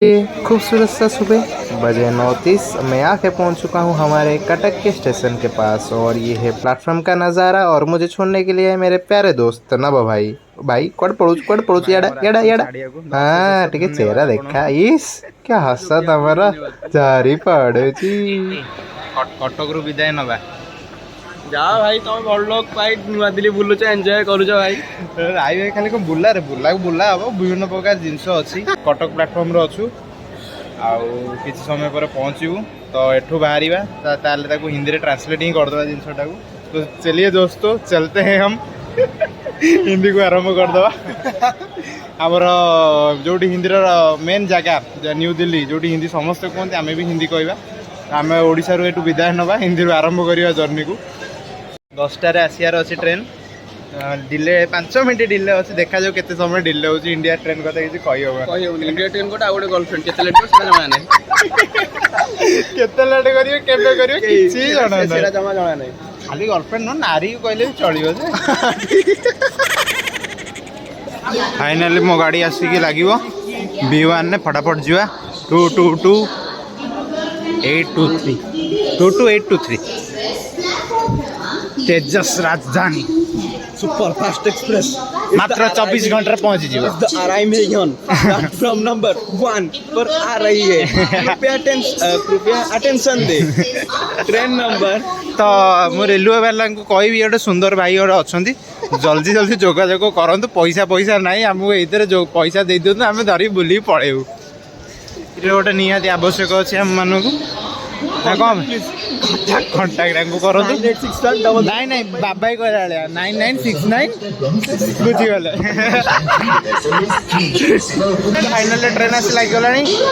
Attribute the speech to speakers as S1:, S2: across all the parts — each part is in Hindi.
S1: ये खूबसूरत सा सुबह बजे 9:30 मैं आके पहुंच चुका हूं हमारे कटक के स्टेशन के पास और ये है प्लेटफॉर्म का नज़ारा और मुझे छोड़ने के लिए है मेरे प्यारे दोस्त नभ भाई। भाई कड़ पड़ोच याडा याडा याडा। हाँ ठीक है, चेहरा देखा इस क्या हंसा तमरा चारी पड़ुची
S2: कटक रु विदाय नवा
S3: जा भाई तुम बड़ लोग भाई नुआ दिल्ली बुलुच एंजॉय करूच भाई
S2: भाई खाली कौन बुला रे बुला हम विभिन्न प्रकार जिनस अच्छी कटक प्लाटफर्म रे अच्छु आउ किसी समय पर पहुँचू तो एठू बाहर हिंदी में ट्रांसलेट ही करदे जिनसा तो चलिए दोस्तों चलते हैं हम हिंदी को आरंभ करदे आमर जो हिंदी मेन जगह न्यू दिल्ली जो हिंदी समस्ते कहते आम भी हिंदी कहवा आम ओडिशा रू एठू विदाय नवा हिंदी रू आरंभ करवा जर्नी को 10टार आसियार अच्छी ट्रेन डिले 5 मिनट डिले अच्छी देखा जाऊ केते समय डिले होची इंडिया ट्रेन कथा किसी कहि
S3: इंडिया ट्रेन कोटा गोटे गर्लफ्रेंड केते लेट कर जमा नै
S2: केते लेट करियो केबे करियो किछि जणा नै
S3: सेरा जमा जणा नै
S2: खाली गर्लफ्रेंड न नारी कहले भी चलियो जे फाइनली मो गाड़ी आसिकी लागिवो B1 ने फटाफट जीवा 222 823 22823 तेजस राजधानी
S3: सुपर फास्ट एक्सप्रेस
S2: मात्र 24 घंटे पहुंच जीवा
S3: अराइविंग फ्रॉम नंबर 1 पर आ रही है कृपया अटेंशन दे ट्रेन नंबर
S2: तो मो रेलवे वाला को कहि गोटे सुंदर भाई गोटे अच्छा जल्दी जल्दी जोगाजोग करतु पैसा ना आमको ये जो पैसा दे दिखाँ आम धरिक बुल पलू ये गोटे निहाती आवश्यक अच्छे आम मानक कौन कंटाक्ट करूँ नाई नाई बाबा कहला 9969 बुझीगले फाइनल ट्रेन आसी लगे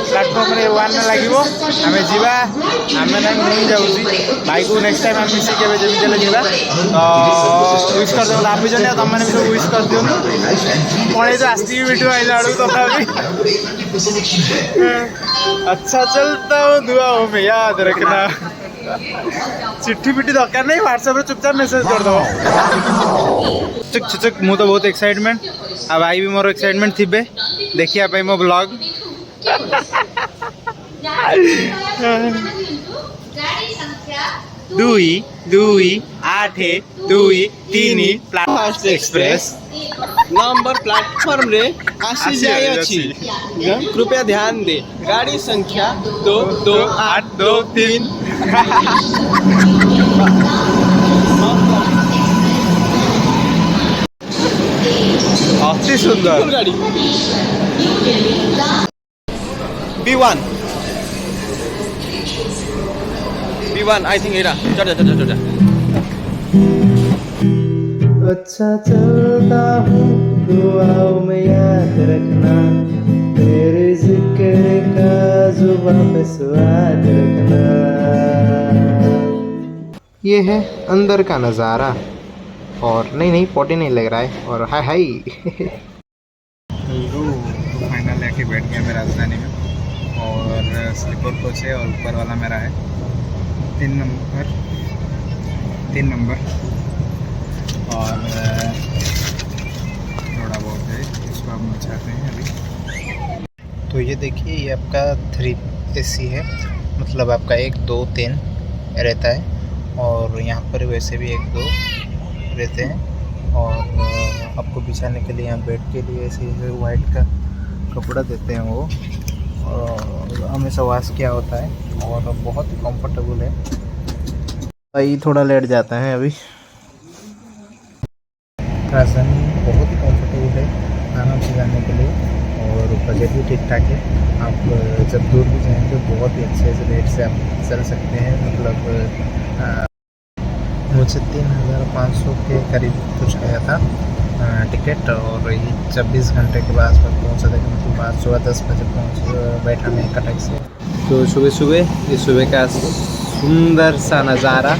S2: प्लाटफर्म 1 लगे आम जा आम ना मुझे जाऊँगी भाई को नेक्स्ट टाइम आम मिसी के जमी जा तो विश कर भाभी तुम मैंने भी सब विश कर दिखाँ पड़े तो आसती वीडियो आइला बेलू तथा अच्छा चलता हूँ दुआ हो मैं याद रखना चिट्ठी पिट्ठी दरकार नहीं व्हाट्सएप चुपचाप मेसेज कर दो चुक मु तो बहुत एक्साइटमेंट आ भाई भी मोर एक्साइटमेंट थिबे देखिया पे मो ब्लॉग दुई दुई 8 2 3 फास्ट एक्सप्रेस
S3: नंबर प्लेटफॉर्म रे आसी जाय अछि कृपया ध्यान दे गाड़ी संख्या
S2: 22823 अति सुंदर
S3: गाड़ी B1 आई थिंक एरा चढ़
S1: अच्छा चलता हूँ दुआओं में याद रखना तेरे जिक्र का जुबां पे स्वाद रखना। ये है अंदर का नज़ारा और नहीं पोटी नहीं लग रहा है और हाय हाय
S2: फाइनल आके बैठ गया मैं राजधानी में और स्लीपर कोच है और ऊपर वाला मेरा है 3 नंबर और थोड़ा बहुत है इसको हम चाहते हैं अभी। तो ये देखिए ये आपका 3 AC है मतलब आपका 1 2 3 रहता है और यहाँ पर वैसे भी 1 2 रहते हैं और आपको बिछाने के लिए यहाँ बेड के लिए ऐसे वाइट का कपड़ा देते हैं वो और हमेशा वॉश किया होता है और बहुत ही कंफर्टेबल है। भाई थोड़ा लेट जाता है अभी। राजधानी बहुत ही कंफर्टेबल है आराम से जाने के लिए और बजट भी ठीक ठाक है। आप जब दूर भी जाएंगे बहुत ही अच्छे से रेट से आप चल सकते हैं मतलब मुझे 3500 के करीब कुछ आया था टिकट और ये 24 घंटे के बाद पहुँचा देगा मतलब आज सुबह 10 बजे बैठा मैं कटक से। तो सुबह का सुंदर सा नज़ारा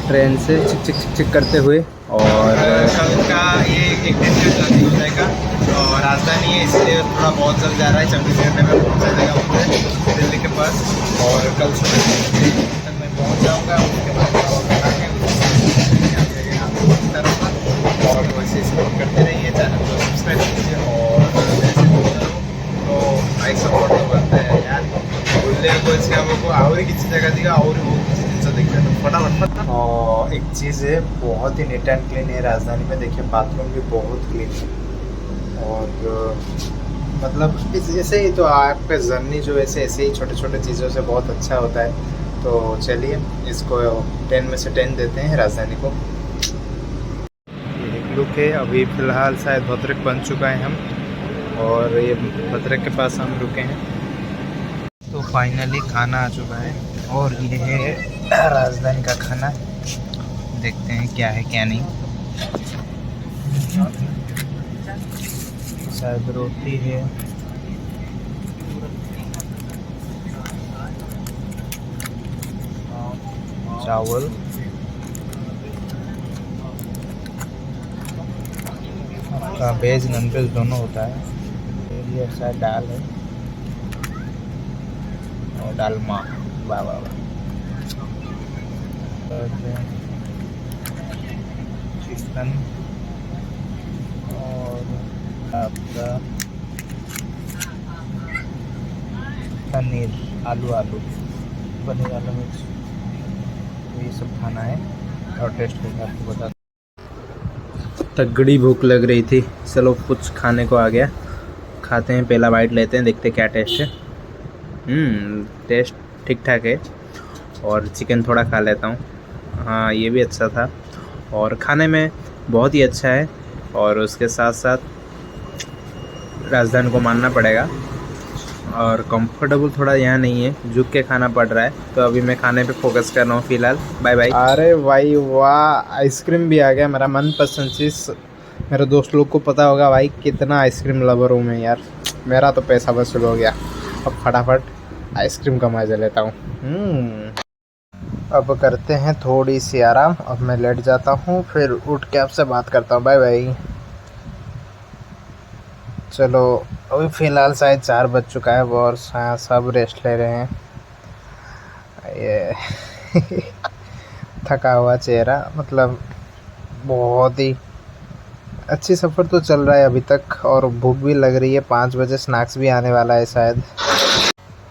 S2: ट्रेन से चिक करते हुए और कल का ये एक दिन का जर्नी हो जाएगा और राजधानी है इसलिए थोड़ा बहुत जल्द जा रहा है 24 घंटे में पहुँचा जाएगा मुझे दिल्ली के पास और कल सुबह तक मैं पहुँच जाऊँगा उसके बाद और वैसे सपोर्ट करते रहिए चैनल को सब्सक्राइब कीजिए और जैसे तो लाइक सपोर्ट तो करते हैं। बुझे हमको आहुरी किसी जगह दिखा और बहुत जिन देखते तो फटाफट। और एक चीज़ है, बहुत ही नीट एंड क्लीन है राजधानी में। देखिए बाथरूम भी बहुत क्लीन है। और मतलब इस ऐसे ही तो आपका जर्नी जो ऐसे ही छोटे छोटे चीज़ों से बहुत अच्छा होता है। तो चलिए इसको 10 में से 10 देते हैं राजधानी को। ये एक लुक है। अभी फ़िलहाल शायद भद्रक बन चुका है हम, और ये भद्रक के पास हम रुके हैं। तो फाइनली खाना आ चुका है और ये है राजधानी का खाना। देखते हैं क्या है क्या नहीं। शायद रोटी है, चावल, आपका वेज नॉन वेज दोनों होता है। ये शायद दाल है और डालमा। वाह वाह वाह। चिकन और आपका पनीर, आलू पनीर आलू मिर्च, ये सब खाना है। और टेस्ट करके आपको बता। तगड़ी भूख लग रही थी, चलो कुछ खाने को आ गया, खाते हैं। पहला बाइट लेते हैं, देखते क्या टेस्ट है। टेस्ट ठीक ठाक है। और चिकन थोड़ा खा लेता हूँ। हाँ ये भी अच्छा था, और खाने में बहुत ही अच्छा है। और उसके साथ साथ राजधानी को मानना पड़ेगा। और कंफर्टेबल थोड़ा यहाँ नहीं है, झुक के खाना पड़ रहा है। तो अभी मैं खाने पे फोकस कर रहा हूँ फ़िलहाल। Bye bye. अरे भाई वाह, आइसक्रीम भी आ गया, मेरा मनपसंद चीज़। मेरे दोस्त लोग को पता होगा भाई कितना आइसक्रीम लवर हूँ मैं यार। मेरा तो पैसा वसूल हो गया। अब फटाफट आइसक्रीम का मजा लेता हूँ। अब करते हैं थोड़ी सी आराम। अब मैं लेट जाता हूँ, फिर उठ के आपसे बात करता हूँ। Bye bye. चलो अभी फ़िलहाल शायद 4 बज चुका है और सब रेस्ट ले रहे हैं। ये थका हुआ चेहरा, मतलब बहुत ही अच्छी सफ़र तो चल रहा है अभी तक, और भूख भी लग रही है। 5 बजे स्नैक्स भी आने वाला है शायद।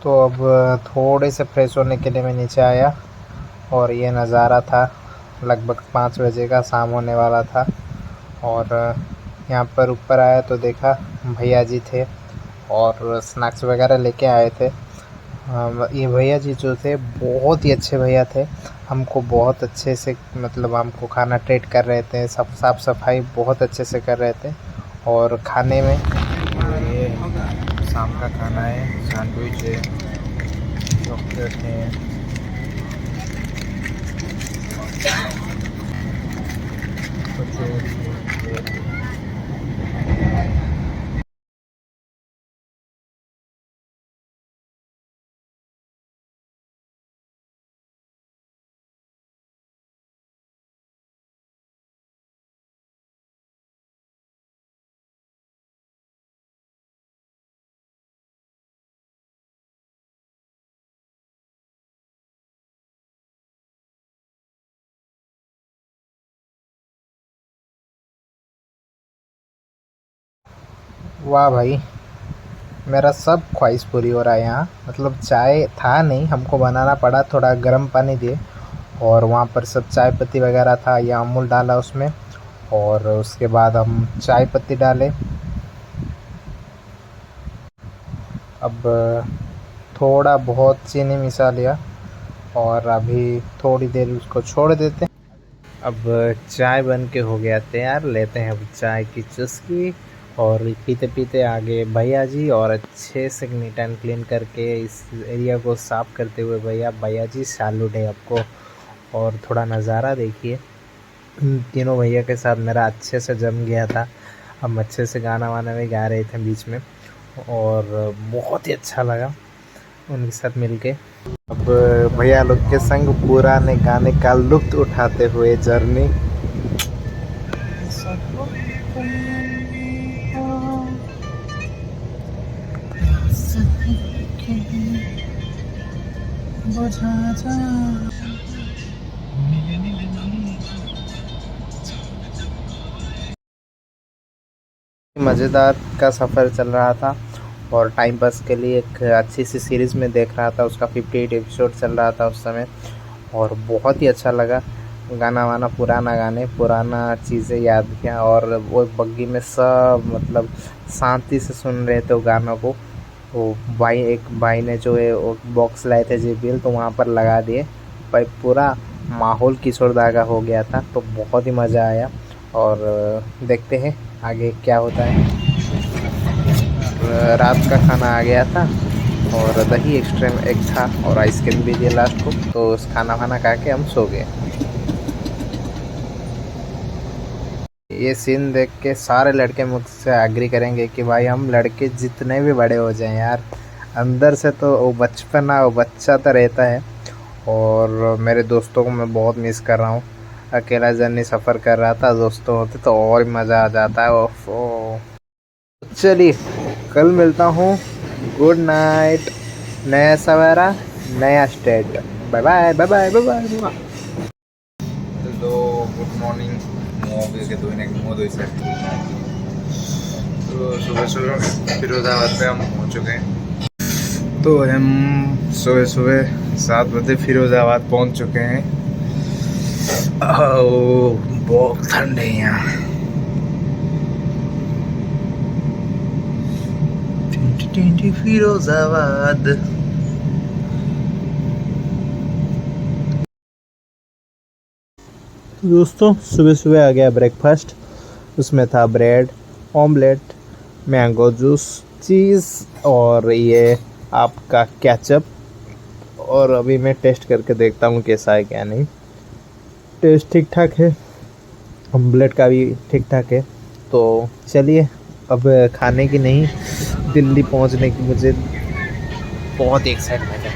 S2: तो अब थोड़े से फ्रेश होने के लिए मैं नीचे आया, और ये नज़ारा था। लगभग 5 बजे का शाम होने वाला था, और यहाँ पर ऊपर आया तो देखा भैया जी थे और स्नैक्स वगैरह लेके आए थे। ये भैया जी जो थे बहुत ही अच्छे भैया थे। हमको बहुत अच्छे से, मतलब हमको खाना ट्रीट कर रहे थे। सब साफ़ सफाई बहुत अच्छे से कर रहे थे। और खाने में ये शाम का खाना है, सैंडविच है, चॉकलेट है, कचौरी है। वाह भाई, मेरा सब ख्वाहिश पूरी हो रहा है यहाँ। मतलब चाय था नहीं, हमको बनाना पड़ा। थोड़ा गर्म पानी दिए, और वहाँ पर सब चाय पत्ती वगैरह था, या अमूल डाला उसमें, और उसके बाद हम चाय पत्ती डाले। अब थोड़ा बहुत चीनी मिला लिया, और अभी थोड़ी देर उसको छोड़ देते हैं। अब चाय बन के हो गया तैयार। लेते हैं अब चाय की चुस्की, और पीते पीते आगे भैया जी, और अच्छे से नीट एंड क्लीन करके इस एरिया को साफ़ करते हुए भैया जी सैल्यूट है आपको। और थोड़ा नज़ारा देखिए, तीनों भैया के साथ मेरा अच्छे से जम गया था। हम अच्छे से गाना वाना भी गा रहे थे बीच में, और बहुत ही अच्छा लगा उनके साथ मिलके। अब भैया लोग के संग पुराने गाने का लुत्फ़ उठाते हुए जर्नी। मज़ेदार का सफ़र चल रहा था,
S1: और टाइम पास के लिए एक अच्छी सी सीरीज़ में देख रहा था, उसका 58 एपिसोड चल रहा था उस समय, और बहुत ही अच्छा लगा। गाना वाना पुराना गाने पुराना चीज़ें याद किया, और वो बग्गी में सब मतलब शांति से सुन रहे थे वो गानों को। वो एक भाई ने जो है वो बॉक्स लाए थे JBL, तो वहाँ पर लगा दिए भाई, पूरा माहौल किशोरदा का हो गया था। तो बहुत ही मज़ा आया, और देखते हैं आगे क्या होता है। रात का खाना आ गया था, और दही एक्स्ट्रा में एक था, और आइसक्रीम भी दिया लास्ट को। तो उस खाना वाना खा के हम सो गए। ये सीन देख के सारे लड़के मुझसे एग्री करेंगे कि भाई हम लड़के जितने भी बड़े हो जाएं यार, अंदर से तो वो बचपना वो बच्चा तो रहता है। और मेरे दोस्तों को मैं बहुत मिस कर रहा हूँ। अकेला जर्नी सफ़र कर रहा था, दोस्तों होते तो और मज़ा आ जाता है। ओह, चलिए कल मिलता हूँ। Good night. नया सवेरा नया state. Bye bye bye bye bye bye.
S4: Hello good morning. तो सुबह सुबह फिरोजाबाद पे हम पहुंच चुके हैं। तो हम सुबह सुबह 7 बजे फिरोजाबाद पहुंच चुके हैं। बहुत ठंड है यहाँ। फिरोजाबाद।
S1: दोस्तों सुबह सुबह आ गया ब्रेकफास्ट। उसमें था ब्रेड, ऑमलेट, मैंगो जूस, चीज़ और ये आपका केचप। और अभी मैं टेस्ट करके देखता हूँ कैसा है क्या नहीं। टेस्ट ठीक ठाक है, ऑमलेट का भी ठीक ठाक है। तो चलिए अब खाने की नहीं, दिल्ली पहुँचने की मुझे बहुत एक्साइटमेंट है।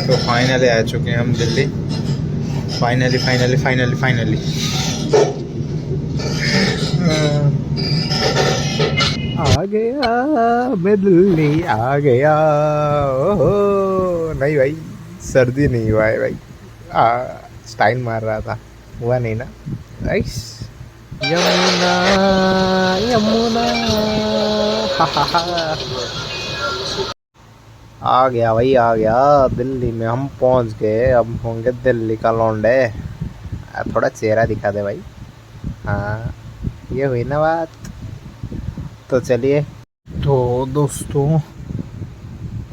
S4: तो फाइनली आ चुके हैं हम Delhi. Finally finally finally finally
S1: आ गया मैं दिल्ली आ गया। ओहो नहीं भाई, सर्दी नहीं हुआ है भाई। स्टाइल मार रहा था, हुआ नहीं ना। आइस यमुना यमुना हा हा हा। आ गया भाई, आ गया दिल्ली में हम पहुंच गए। अब होंगे दिल्ली का लौंडे। थोड़ा चेहरा दिखा दे भाई। हाँ ये हुई ना बात। तो चलिए, तो दोस्तों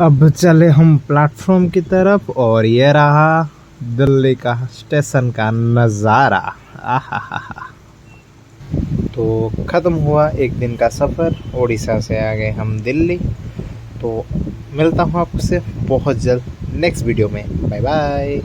S1: अब चले हम प्लेटफॉर्म की तरफ, और ये रहा दिल्ली का स्टेशन का नज़ारा। आहा। तो ख़त्म हुआ एक दिन का सफ़र। उड़ीसा से आ गए हम दिल्ली। तो मिलता हूँ आपसे बहुत जल्द नेक्स्ट वीडियो में। Bye bye.